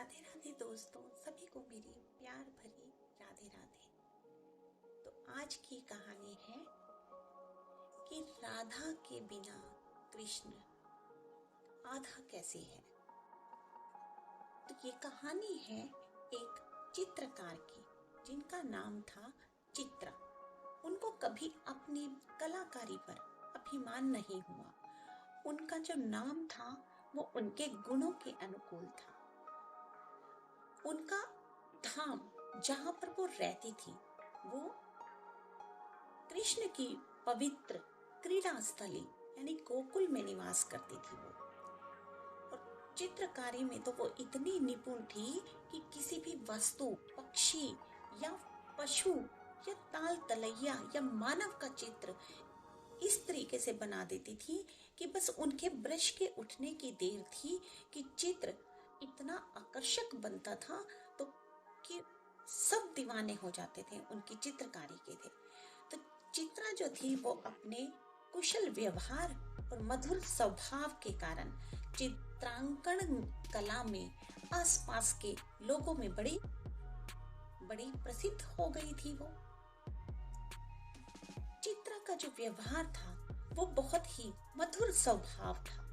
राधे राधे दोस्तों, सभी को मेरी प्यार भरी राधे राधे। तो आज की कहानी है कि राधा के बिना कृष्ण आधा कैसे है। तो ये कहानी है एक चित्रकार की जिनका नाम था चित्रा। उनको कभी अपनी कलाकारी पर अभिमान नहीं हुआ। उनका जो नाम था वो उनके गुणों के अनुकूल था। उनका धाम जहां पर वो रहती थी वो कृष्ण की पवित्र क्रीड़ा स्थली यानी गोकुल में निवास करती थी वो। और चित्रकारी में तो वो इतनी निपुण थी कि किसी भी वस्तु, पक्षी या पशु या ताल तलैया या मानव का चित्र इस तरीके से बना देती थी कि बस उनके ब्रश के उठने की देर थी कि चित्र इतना आकर्षक बनता था तो कि सब दीवाने हो जाते थे, उनकी चित्रकारी के थे। तो चित्रा जो थी वो अपने कुशल व्यवहार और मधुर स्वभाव के कारण चित्रांकन कला में आसपास के लोगों में बड़ी बड़ी प्रसिद्ध हो गई थी वो। चित्रा का जो व्यवहार था वो बहुत ही मधुर स्वभाव था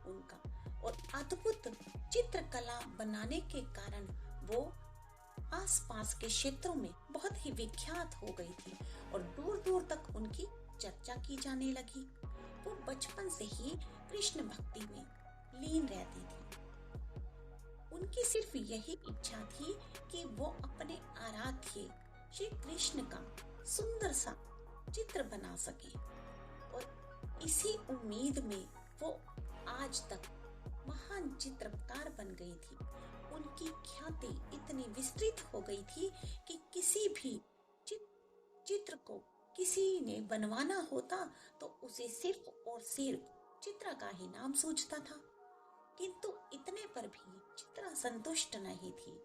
उनका, और अद्भुत चित्रकला बनाने के कारण वो आसपास के क्षेत्रों में बहुत ही विख्यात हो गई थी और दूर दूर तक उनकी चर्चा की जाने लगी। वो बचपन से ही कृष्ण भक्ति में लीन रहती थी। उनकी सिर्फ यही इच्छा थी कि वो अपने आराध्य श्री कृष्ण का सुंदर सा चित्र बना सके, और इसी उम्मीद में वो आज तक महान चित्रकार बन गई थी। उनकी ख्याति इतनी विस्तृत हो गई थी कि किसी भी चित्र को किसी ने बनवाना होता तो उसे सिर्फ और सिर्फ चित्रा का ही नाम सूझता था। किंतु इतने पर भी चित्रा संतुष्ट नहीं थी।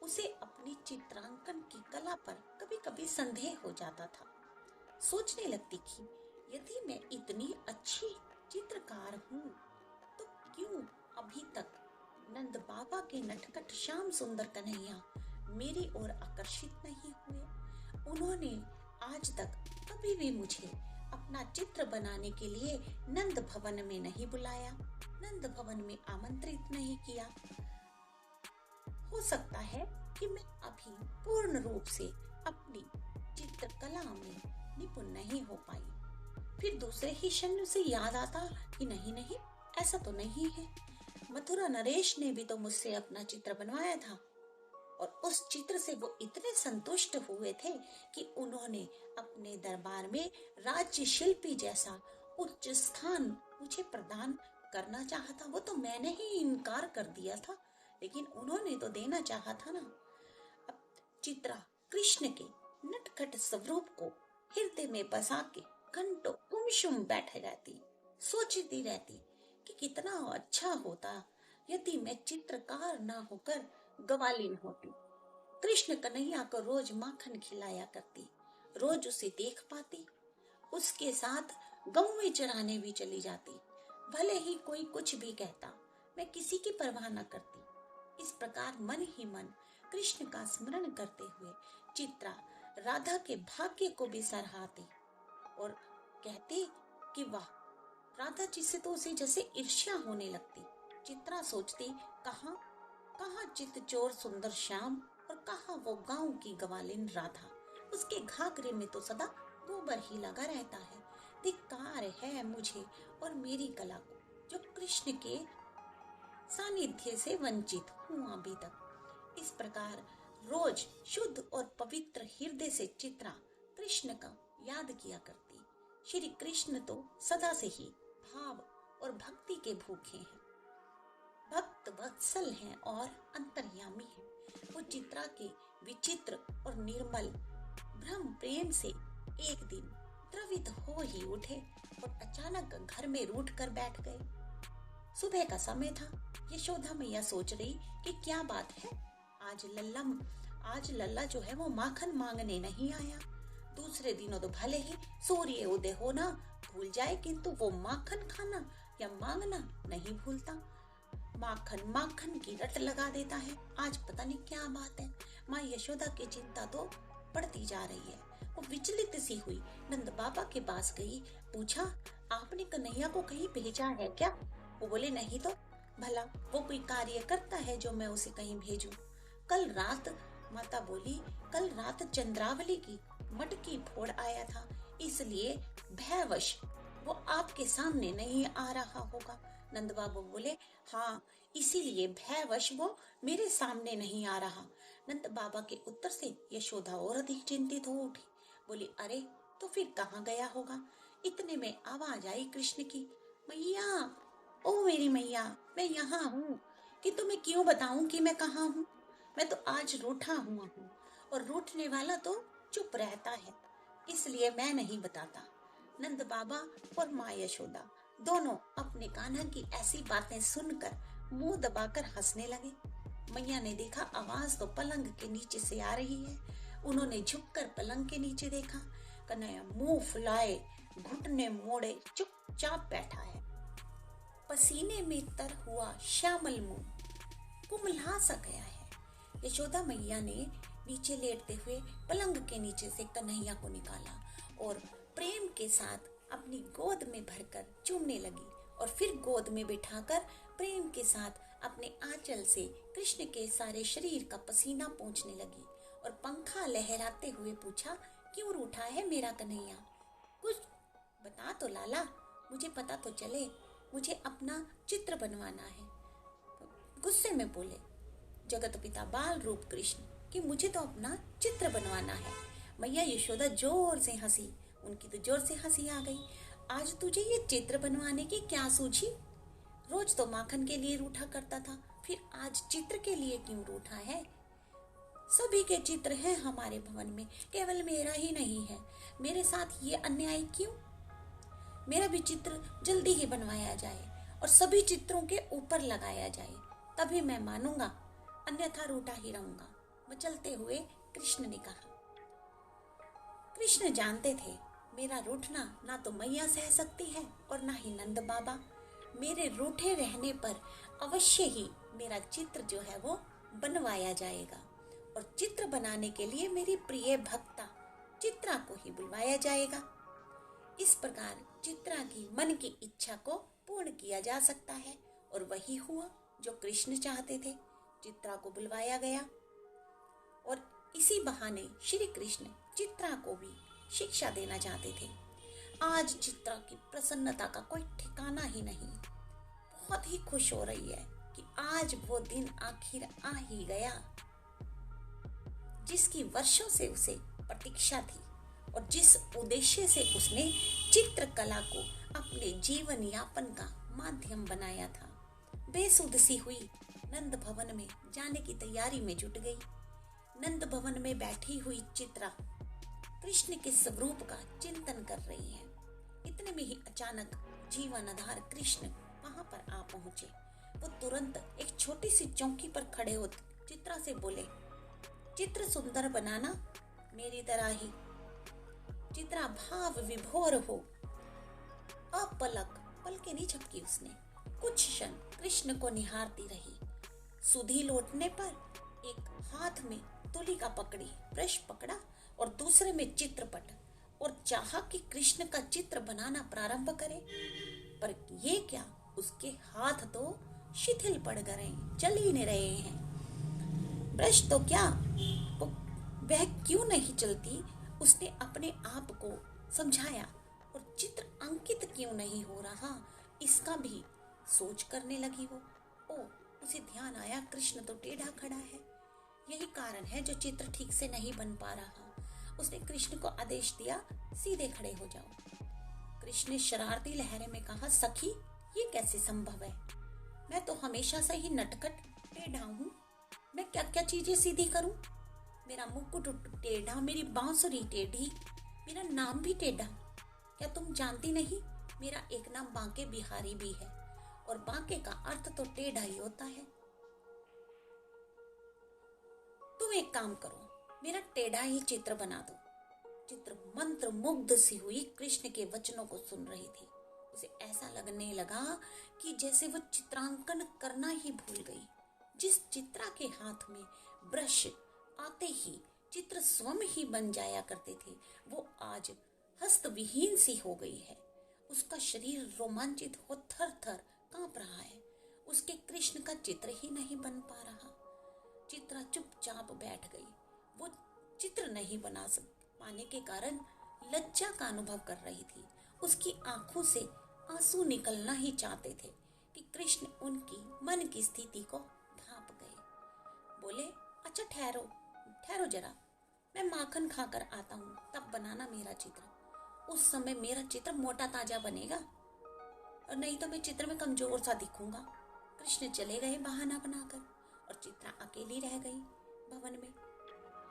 उसे अपनी चित्रांकन की कला पर कभी कभी संदेह हो जाता था। सोचने लगती थी, यदि मैं इतनी अच्छी चित्रकार हूँ तो क्यों अभी तक नंद बाबा के नटखट श्याम सुंदर कन्हैया मेरी ओर आकर्षित नहीं हुए। उन्होंने आज तक कभी भी मुझे अपना चित्र बनाने के लिए नंद भवन में नहीं बुलाया, नंद भवन में आमंत्रित नहीं किया। हो सकता है कि मैं अभी पूर्ण रूप से अपनी चित्रकला में निपुण नहीं हो पाई। फिर दूसरे ही क्षण से याद आता कि नहीं नहीं, ऐसा तो नहीं है। मथुरा नरेश ने भी तो मुझसे अपना चित्र बनवाया था और उस चित्र से वो इतने संतुष्ट हुए थे कि उन्होंने अपने दरबार में राज्य शिल्पी जैसा उच्च स्थान मुझे प्रदान करना चाहा था। वो तो मैंने ही इनकार कर दिया था, लेकिन उन्होंने तो देना चाहा था ना। अब चित्रा कृष्ण के नटखट स्वरूप को हृदय में बसा के घंटों गुमसुम बैठे रहती, सोचती रहती कि कितना अच्छा होता यदि मैं चित्रकार ना होकर गवालिन होती। कृष्ण कन्हैया को रोज माखन खिलाया करती, रोज उसे देख पाती, उसके साथ गौवें चराने भी चली जाती। भले ही कोई कुछ भी कहता, मैं किसी की परवाह न करती। इस प्रकार मन ही मन कृष्ण का स्मरण करते हुए चित्रा राधा के भाग्य को भी सराहती और कहती कि वाह, राधा जी से तो उसे जैसे ईर्ष्या होने लगती। चित्रा सोचती, कहाँ कहाँ चित चोर सुंदर श्याम और कहाँ वो गांव की गवालिन राधा। उसके घाघरे में तो सदा गोबर ही लगा रहता है। धिक्कार है मुझे और मेरी कला को, जो कृष्ण के सानिध्य से वंचित हूँ अभी तक। इस प्रकार रोज शुद्ध और पवित्र हृदय से चित्रा कृष्ण का याद किया करती। श्री कृष्ण तो सदा से ही भाव और भक्ति के भूखे हैं, भक्त वत्सल हैं और अंतर्यामी हैं। वो चित्रा के विचित्र और निर्मल भ्रम प्रेम से एक दिन द्रवित हो ही उठे और अचानक घर में रूठ कर बैठ गए। सुबह का समय था। यशोदा मैया सोच रही कि क्या बात है, आज लल्ला जो है वो माखन मांगने नहीं आया। दूसरे दिनों तो भले ही सूर्य उदय होना भूल जाए, किंतु वो माखन खाना या मांगना नहीं भूलता। माखन माखन की रट लगा देता है। आज पता नहीं क्या बात है, माँ यशोदा की चिंता तो बढ़ती जा रही है। वो विचलित सी हुई नंद बाबा के पास गई। पूछा, आपने कन्हैया को कहीं भेजा है क्या? वो बोले, नहीं तो भला वो कोई कार्य करता है जो मैं उसे कहीं भेजूं? कल रात, माता बोली, कल रात चंद्रावली की मटकी फोड़ आया था, इसलिए भयवश वो आपके सामने नहीं आ रहा होगा। नंद बाबू बोले, हाँ, इसीलिए भयवश वो मेरे सामने नहीं आ रहा। नंद बाबा के उत्तर से यशोदा और अधिक चिंतित हो उठी। बोली, अरे तो फिर कहाँ गया होगा? इतने में आवाज आई कृष्ण की, मैया, ओ मेरी मैया, मैं यहाँ हूँ। कि तुम्हें क्यों बताऊं कि मैं कहाँ हूँ? मैं तो आज रूठा हुआ हूँ, और रूठने वाला तो चुप रहता है, इसलिए मैं नहीं बताता। नंद बाबा और माँ यशोदा दोनों अपने कान्हा की ऐसी बातें सुनकर मुंह दबाकर हंसने लगे। मैया ने देखा आवाज तो पलंग के नीचे से आ रही है। उन्होंने झुककर पलंग के नीचे देखा। कन्हैया मुंह फुलाए, घुटने मोड़े चुपचाप बैठा है। पसीने में तर हुआ श्यामल मुंह कुमला सा गया है। यशोदा मैया ने नीचे लेटते हुए पलंग के नीचे से कन्हैया को निकाला और प्रेम के साथ अपनी गोद में भरकर चूमने लगी, और फिर गोद में बिठाकर प्रेम के साथ अपने आंचल से कृष्ण के सारे शरीर का पसीना पोंछने लगी, और पंखा लहराते हुए पूछा, क्यों रूठा है मेरा कन्हैया? कुछ बता तो लाला, मुझे पता तो चले, मुझे अपना चित्र बनवाना है। गुस्से में बोले जगत पिता बाल रूप कृष्ण कि मुझे तो अपना चित्र बनवाना है। मैया यशोदा जोर से हंसी, उनकी तो जोर से हंसी आ गई। आज तुझे ये चित्र बनवाने की क्या सूझी? रोज तो माखन के लिए रूठा करता था, फिर आज चित्र के लिए क्यों रूठा है? सभी के चित्र हैं हमारे भवन में, केवल मेरा ही नहीं है। मेरे साथ ये अन्याय क्यों? मेरा भी चित्र जल्दी ही बनवाया जाए और सभी चित्रों के ऊपर लगाया जाए, तभी मैं मानूंगा, अन्यथा रूठा ही रहूंगा। मचलते हुए कृष्ण ने कहा। कृष्ण जानते थे मेरा रूठना ना तो मैया सह सकती है और ना ही नंद बाबा। मेरे रूठे रहने पर अवश्य ही मेरा चित्र जो है वो बनवाया जाएगा, और चित्र बनाने के लिए मेरी प्रिय भक्ता चित्रा को ही बुलवाया जाएगा। इस प्रकार चित्रा की मन की इच्छा को पूर्ण किया जा सकता है, और वही हुआ जो कृष्ण चाहते थे। चित्रा को बुलवाया गया, और इसी बहाने श्री कृष्ण चित्रा को भी शिक्षा देना चाहते थे। आज चित्रा की प्रसन्नता का कोई ठिकाना ही नहीं, बहुत ही खुश हो रही है कि आज वो दिन आखिर आ ही गया जिसकी वर्षों से उसे प्रतीक्षा थी, और जिस उद्देश्य से उसने चित्रकला को अपने जीवन यापन का माध्यम बनाया था। बेसुध सी हुई नंद भवन में जाने की तैयारी में जुट गई। नंद भवन में बैठी हुई चित्रा कृष्ण के स्वरूप का चिंतन कर रही है। इतने में ही अचानक जीवन आधार कृष्ण वहां पर आ पहुंचे। वो तुरंत एक छोटी सी चौकी पर खड़े होते चित्रा से बोले, चित्र सुंदर बनाना मेरी तरह ही। चित्रा भाव विभोर हो अपलक पलके नहीं झपकी उसने। कुछ क्षण कृष्ण को निहारती रही। सुधी लौटने पर एक हाथ में तुलिका पकड़ी, ब्रश पकड़ा और दूसरे में चित्रपट, और चाहा कि कृष्ण का चित्र बनाना प्रारंभ करे, पर ये क्या, उसके हाथ तो शिथिल पड़ गए, चल ही नहीं रहे हैं। ब्रश तो क्या, वह क्यों नहीं चलती, उसने अपने आप को समझाया, और चित्र अंकित क्यों नहीं हो रहा, इसका भी सोच करने लगी वो। ओ, उसे ध्यान आया कृष्ण तो टेढ़ा खड़ा है, यही कारण है जो चित्र ठीक से नहीं बन पा रहा। उसने कृष्ण को आदेश दिया, सीधे खड़े हो जाओ। कृष्ण ने शरारती लहरे में कहा, सखी ये कैसे संभव है? मैं तो हमेशा से ही नटखट टेढ़ा हूँ, मैं क्या क्या चीजें सीधी करूं? मेरा मुकुट टेढ़ा, मेरी बांसुरी टेढ़ी, मेरा नाम भी टेढ़ा। क्या तुम जानती नहीं, मेरा एक नाम बांके बिहारी भी है, और बांके का अर्थ तो टेढ़ा ही होता है। तुम एक काम करो, मेरा टेढ़ा ही चित्र बना दो। चित्र मंत्र मुग्ध सी हुई कृष्ण के वचनों को सुन रही थी। उसे ऐसा लगने लगा कि जैसे वो चित्रांकन करना ही भूल गई। जिस चित्रा के हाथ में ब्रश आते ही चित्र स्वयं ही बन जाया करते थे, वो आज हस्तविहीन सी हो गई है। उसका शरीर रोमांचित हो थर थर कांप रहा है। उसके कृष्ण का चित्र ही नहीं बन पा रहा। चित्रा चुपचाप बैठ गई। वो चित्र नहीं बना पाने के कारण लज्जा का अनुभव कर रही थी। उसकी आंखों से आंसू निकलना ही चाहते थे कि कृष्ण उनकी मन की स्थिति को भांप गए। बोले, अच्छा ठहरो ठहरो जरा, मैं माखन खाकर आता हूँ, तब बनाना मेरा चित्र। उस समय मेरा चित्र मोटा ताजा बनेगा, और नहीं तो मैं चित्र में कमजोर सा दिखूंगा। कृष्ण चले गए बहाना बनाकर और चित्रा अकेली रह गई भवन में।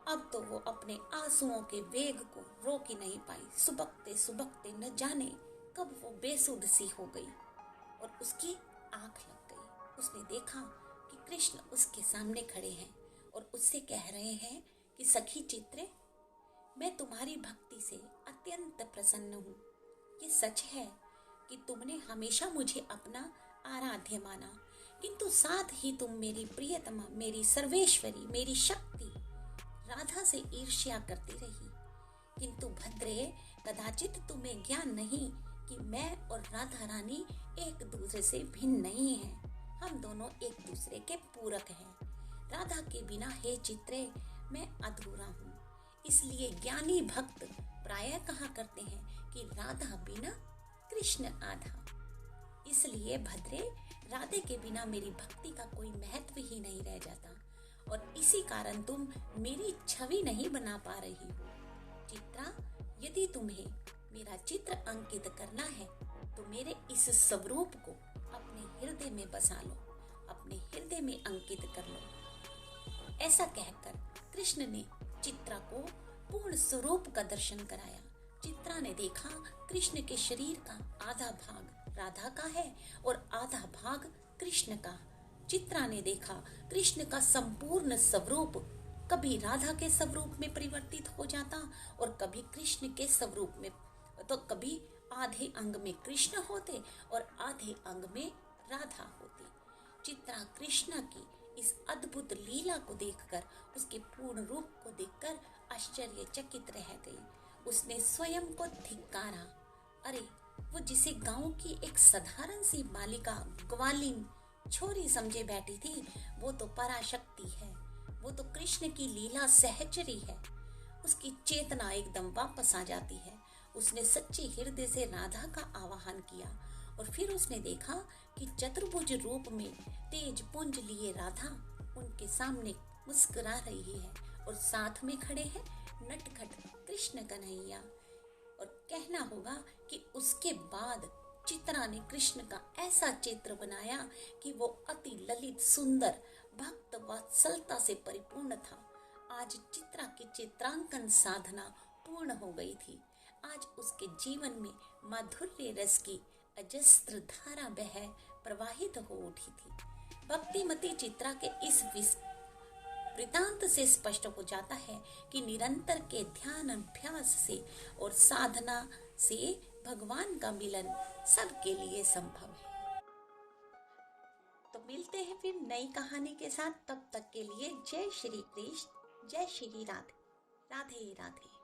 अब तो वो अपने आंसुओं के वेग को रोक ही नहीं पाई। सुबकते सुबकते न जाने कब वो बेसुध सी हो गई और उसकी आंख लग गई। उसने देखा कि कृष्ण उसके सामने खड़े हैं और उससे कह रहे हैं कि सखी चित्रे, मैं तुम्हारी भक्ति से अत्यंत प्रसन्न हूँ। ये सच है कि तुमने हमेशा मुझे अपना आराध्य माना, किंतु साथ ही तुम मेरी प्रियतमा, मेरी सर्वेश्वरी, मेरी शक्ति राधा से ईर्ष्या करती रही। किंतु भद्रे, कदाचित तुम्हें ज्ञान नहीं कि मैं और राधा रानी एक दूसरे से भिन्न नहीं हैं। हम दोनों एक दूसरे के पूरक हैं। राधा के बिना हे चित्रे मैं अधूरा हूँ। इसलिए ज्ञानी भक्त प्रायः कहा करते हैं कि राधा बिना कृष्ण आधा। इसलिए भद्रे, राधे के बिना मेरी भक्ति का कोई महत्व ही नहीं रह जाता, और इसी कारण तुम मेरी छवि नहीं बना पा रही हो। चित्रा, यदि तुम्हें मेरा चित्र अंकित करना है तो मेरे इस स्वरूप को अपने हृदय में बसा लो, अपने हृदय में अंकित कर लो। ऐसा कहकर कृष्ण ने चित्रा को पूर्ण स्वरूप का दर्शन कराया। चित्रा ने देखा कृष्ण के शरीर का आधा भाग राधा का है और आधा भाग कृष्ण का। चित्रा ने देखा कृष्ण का संपूर्ण स्वरूप कभी राधा के स्वरूप में परिवर्तित हो जाता और कभी कृष्ण के स्वरूप में, तो कभी आधे अंग में कृष्ण होते और आधे अंग में राधा होती। चित्रा कृष्ण की इस अद्भुत लीला को देखकर, उसके पूर्ण रूप को देखकर आश्चर्यचकित रह गई। उसने स्वयं को धिक्कारा। अरे, वो जिसे गांव की एक साधारण सी बालिका, ग्वालिन छोरी समझे बैठी थी, वो तो पराशक्ति है, वो तो कृष्ण की लीला सहचरी है। उसकी चेतना एकदम वापस आ जाती है। उसने सच्चे हृदय से राधा का आवाहन किया और फिर उसने देखा कि चतुर्भुज रूप में तेज पुंज लिए राधा उनके सामने मुस्कुरा रही है और साथ में खड़े हैं नटखट कृष्ण कन्हैया। और कहना होगा कि उसके बाद चित्रा ने कृष्ण का ऐसा चित्र बनाया कि वो अति ललित, सुंदर, भक्त वात्सलता से परिपूर्ण था। आज चित्रा की चित्रांकन साधना पूर्ण हो गई थी। आज उसके जीवन में माधुर्य रस की अजस्त्र धारा बह प्रवाहित हो उठी थी। भक्तिमती चित्रा के इस वृतांत से स्पष्ट हो जाता है कि निरंतर के ध्यान अभ्यास से और साधना से भगवान का मिलन सबके लिए संभव है। तो मिलते हैं फिर नई कहानी के साथ। तब तक के लिए जय श्री कृष्ण, जय श्री राधे, राधे राधे।